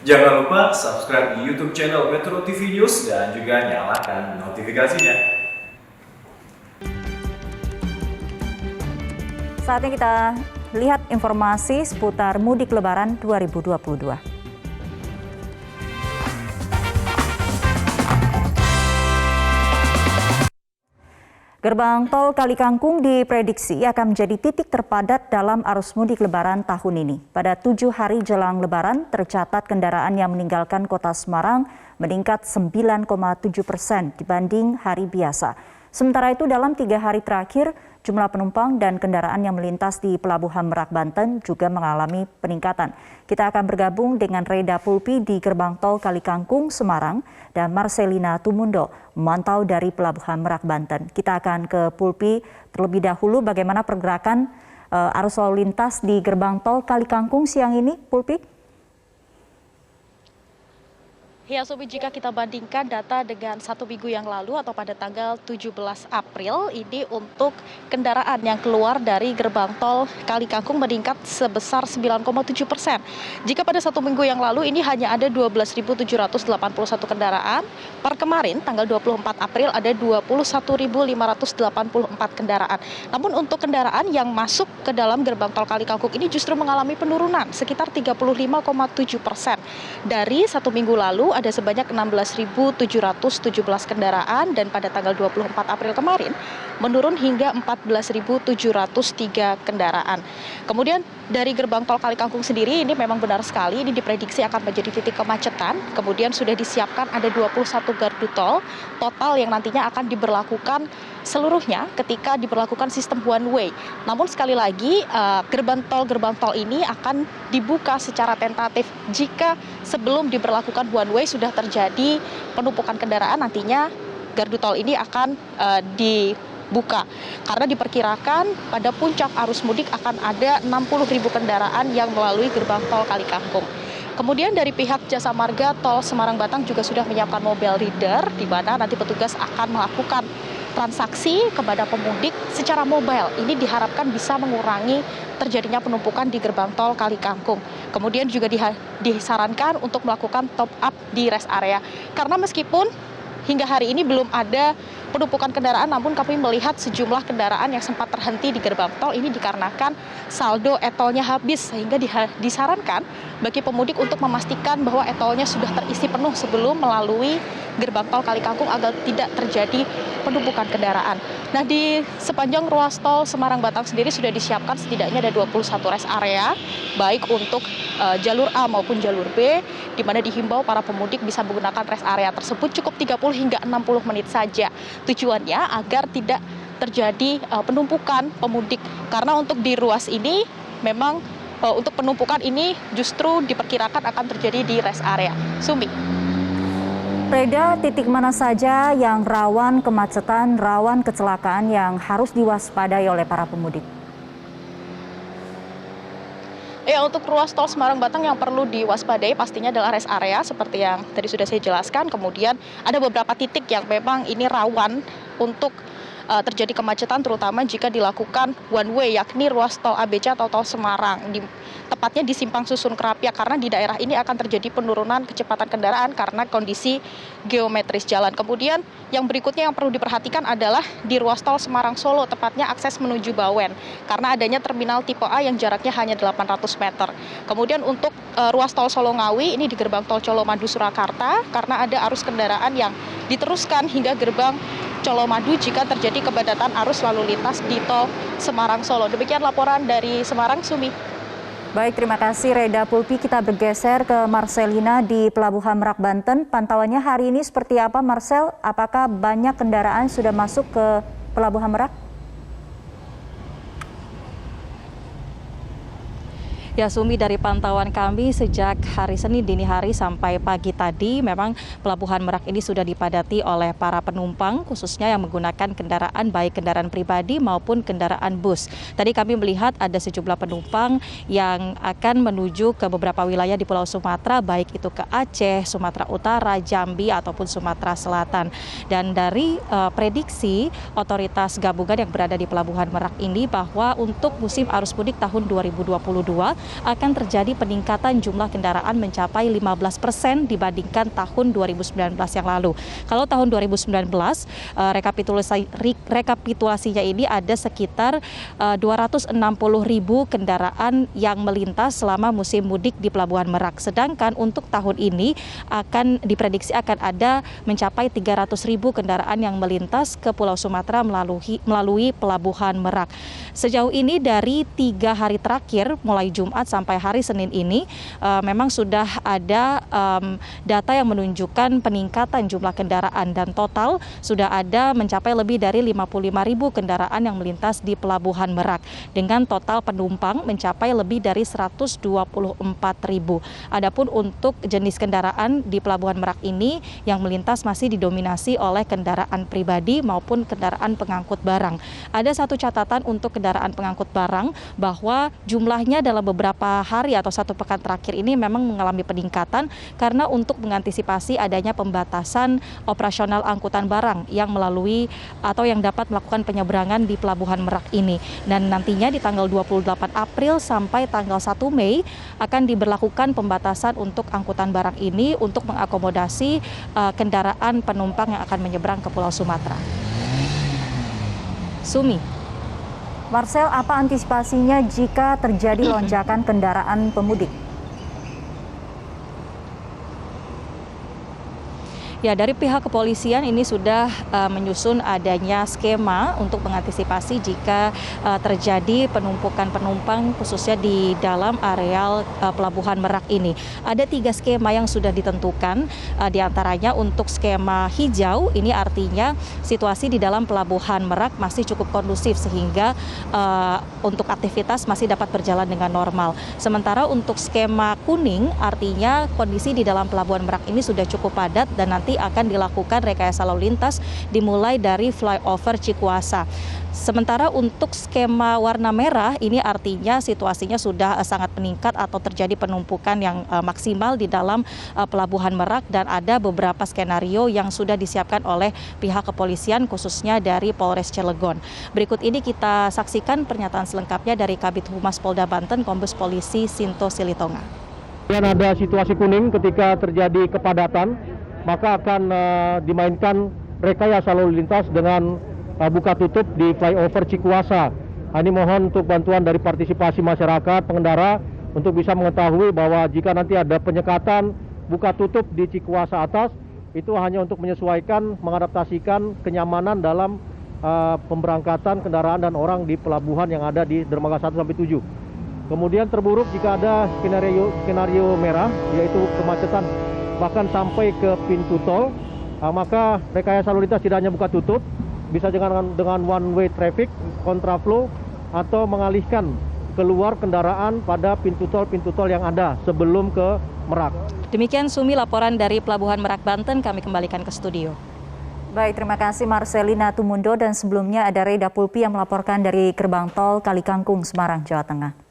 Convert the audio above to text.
Jangan lupa subscribe di YouTube channel Metro TV News dan juga nyalakan notifikasinya. Saatnya kita lihat informasi seputar mudik Lebaran 2022. Gerbang tol Kali Kangkung diprediksi akan menjadi titik terpadat dalam arus mudik Lebaran tahun ini. Pada 7 hari jelang Lebaran, tercatat kendaraan yang meninggalkan kota Semarang meningkat 9,7% dibanding hari biasa. Sementara itu dalam 3 hari terakhir, jumlah penumpang dan kendaraan yang melintas di Pelabuhan Merak, Banten juga mengalami peningkatan. Kita akan bergabung dengan Reda Pulpi di Gerbang Tol Kali Kangkung, Semarang, dan Marcelina Tumundo memantau dari Pelabuhan Merak, Banten. Kita akan ke Pulpi terlebih dahulu bagaimana pergerakan arus lalu lintas di Gerbang Tol Kali Kangkung siang ini, Pulpi? Ya, Sobi, jika kita bandingkan data dengan 1 minggu yang lalu atau pada tanggal 17 April, ini untuk kendaraan yang keluar dari gerbang tol Kali Kangkung meningkat sebesar 9,7%. Jika pada 1 minggu yang lalu ini hanya ada 12.781 kendaraan, per kemarin tanggal 24 April ada 21.584 kendaraan. Namun untuk kendaraan yang masuk ke dalam gerbang tol Kali Kangkung ini justru mengalami penurunan sekitar 35,7%. Dari 1 minggu lalu ada sebanyak 16.717 kendaraan dan pada tanggal 24 April kemarin menurun hingga 14.703 kendaraan. Kemudian dari gerbang tol Kali Kangkung sendiri ini memang benar sekali ini diprediksi akan menjadi titik kemacetan. Kemudian sudah disiapkan ada 21 gardu tol total yang nantinya akan diberlakukan seluruhnya ketika diberlakukan sistem one way. Namun sekali lagi gerbang tol ini akan dibuka secara tentatif jika sebelum diberlakukan one way sudah terjadi penumpukan kendaraan, nantinya gardu tol ini akan dibuka karena diperkirakan pada puncak arus mudik akan ada 60.000 kendaraan yang melalui gerbang tol Kali Kangkung. Kemudian dari pihak Jasa Marga Tol Semarang Batang juga sudah menyiapkan mobile reader di mana nanti petugas akan melakukan transaksi kepada pemudik secara mobile. Ini diharapkan bisa mengurangi terjadinya penumpukan di gerbang tol Kali Kangkung. Kemudian juga disarankan untuk melakukan top up di rest area. Karena meskipun hingga hari ini belum ada penumpukan kendaraan, namun kami melihat sejumlah kendaraan yang sempat terhenti di gerbang tol ini dikarenakan saldo e-tolnya habis, sehingga disarankan bagi pemudik untuk memastikan bahwa e-tolnya sudah terisi penuh sebelum melalui gerbang tol Kali Kangkung agar tidak terjadi penumpukan kendaraan. Nah, di sepanjang ruas tol Semarang Batang sendiri sudah disiapkan setidaknya ada 21 rest area, baik untuk jalur A maupun jalur B, di mana dihimbau para pemudik bisa menggunakan rest area tersebut cukup 30 hingga 60 menit saja. Tujuannya agar tidak terjadi penumpukan pemudik. Karena untuk di ruas ini memang untuk penumpukan ini justru diperkirakan akan terjadi di rest area. Sumbi. Reda, titik mana saja yang rawan kemacetan, rawan kecelakaan yang harus diwaspadai oleh para pemudik? Ya, untuk ruas tol Semarang Batang yang perlu diwaspadai pastinya adalah rest area seperti yang tadi sudah saya jelaskan. Kemudian ada beberapa titik yang memang ini rawan untuk terjadi kemacetan, terutama jika dilakukan one way, yakni ruas tol ABC atau tol Semarang, tepatnya di Simpang Susun Kerapia, karena di daerah ini akan terjadi penurunan kecepatan kendaraan karena kondisi geometris jalan. Kemudian yang berikutnya yang perlu diperhatikan adalah di ruas tol Semarang Solo, tepatnya akses menuju Bawen, karena adanya terminal tipe A yang jaraknya hanya 800 meter. Kemudian untuk ruas tol Solo Ngawi, ini di gerbang tol Colomadu Surakarta, karena ada arus kendaraan yang diteruskan hingga gerbang Colomadu jika terjadi kepadatan arus lalu lintas di tol Semarang Solo. Demikian laporan dari Semarang, Sumi. Baik, terima kasih Reda Pulpi. Kita bergeser ke Marcelina di Pelabuhan Merak, Banten. Pantauannya hari ini seperti apa, Marcel? Apakah banyak kendaraan sudah masuk ke Pelabuhan Merak? Ya, Sumi, dari pantauan kami sejak hari Senin dini hari sampai pagi tadi, memang Pelabuhan Merak ini sudah dipadati oleh para penumpang, khususnya yang menggunakan kendaraan, baik kendaraan pribadi maupun kendaraan bus. Tadi kami melihat ada sejumlah penumpang yang akan menuju ke beberapa wilayah di Pulau Sumatera, baik itu ke Aceh, Sumatera Utara, Jambi, ataupun Sumatera Selatan. Dan dari prediksi otoritas gabungan yang berada di Pelabuhan Merak ini, bahwa untuk musim arus mudik tahun 2022, akan terjadi peningkatan jumlah kendaraan mencapai 15% dibandingkan tahun 2019 yang lalu. Kalau tahun 2019 rekapitulasinya ini ada sekitar 260.000 kendaraan yang melintas selama musim mudik di Pelabuhan Merak. Sedangkan untuk tahun ini akan diprediksi akan ada mencapai 300.000 kendaraan yang melintas ke Pulau Sumatera melalui Pelabuhan Merak. Sejauh ini dari 3 hari terakhir mulai Jumat sampai hari Senin ini memang sudah ada data yang menunjukkan peningkatan jumlah kendaraan dan total sudah ada mencapai lebih dari 55.000 kendaraan yang melintas di Pelabuhan Merak dengan total penumpang mencapai lebih dari 124.000. Adapun untuk jenis kendaraan di Pelabuhan Merak ini yang melintas masih didominasi oleh kendaraan pribadi maupun kendaraan pengangkut barang. Ada satu catatan untuk kendaraan pengangkut barang bahwa jumlahnya dalam beberapa hari atau 1 pekan terakhir ini memang mengalami peningkatan karena untuk mengantisipasi adanya pembatasan operasional angkutan barang yang melalui atau yang dapat melakukan penyeberangan di Pelabuhan Merak ini. Dan nantinya di tanggal 28 April sampai tanggal 1 Mei akan diberlakukan pembatasan untuk angkutan barang ini untuk mengakomodasi kendaraan penumpang yang akan menyeberang ke Pulau Sumatera. Sumi. Marcel, apa antisipasinya jika terjadi lonjakan kendaraan pemudik? Ya, dari pihak kepolisian ini sudah menyusun adanya skema untuk mengantisipasi jika terjadi penumpukan penumpang khususnya di dalam areal Pelabuhan Merak ini. Ada 3 skema yang sudah ditentukan, diantaranya untuk skema hijau, ini artinya situasi di dalam Pelabuhan Merak masih cukup kondusif sehingga untuk aktivitas masih dapat berjalan dengan normal. Sementara untuk skema kuning, artinya kondisi di dalam Pelabuhan Merak ini sudah cukup padat dan nanti akan dilakukan rekayasa lalu lintas dimulai dari flyover Cikuasa. Sementara untuk skema warna merah ini artinya situasinya sudah sangat meningkat atau terjadi penumpukan yang maksimal di dalam Pelabuhan Merak dan ada beberapa skenario yang sudah disiapkan oleh pihak kepolisian khususnya dari Polres Cilegon. Berikut ini kita saksikan pernyataan selengkapnya dari Kabid Humas Polda Banten Kombes Polisi Sinto Silitonga. Dan ada situasi kuning ketika terjadi kepadatan, maka akan dimainkan rekayasa lalu lintas dengan buka tutup di flyover Cikuasa. Ini mohon untuk bantuan dari partisipasi masyarakat, pengendara untuk bisa mengetahui bahwa jika nanti ada penyekatan buka tutup di Cikuasa atas, itu hanya untuk menyesuaikan, mengadaptasikan kenyamanan dalam pemberangkatan kendaraan dan orang di pelabuhan yang ada di dermaga 1 sampai 7. Kemudian terburuk jika ada skenario merah, yaitu kemacetan bahkan sampai ke pintu tol, maka rekayasa lalu lintas tidak hanya buka tutup, bisa dengan one way traffic, kontraflow, atau mengalihkan keluar kendaraan pada pintu tol yang ada sebelum ke Merak. Demikian Sumi laporan dari Pelabuhan Merak Banten, kami kembalikan ke studio. Baik, terima kasih Marcelina Tumundo dan sebelumnya ada Reda Pulpi yang melaporkan dari gerbang tol Kalikangkung, Semarang, Jawa Tengah.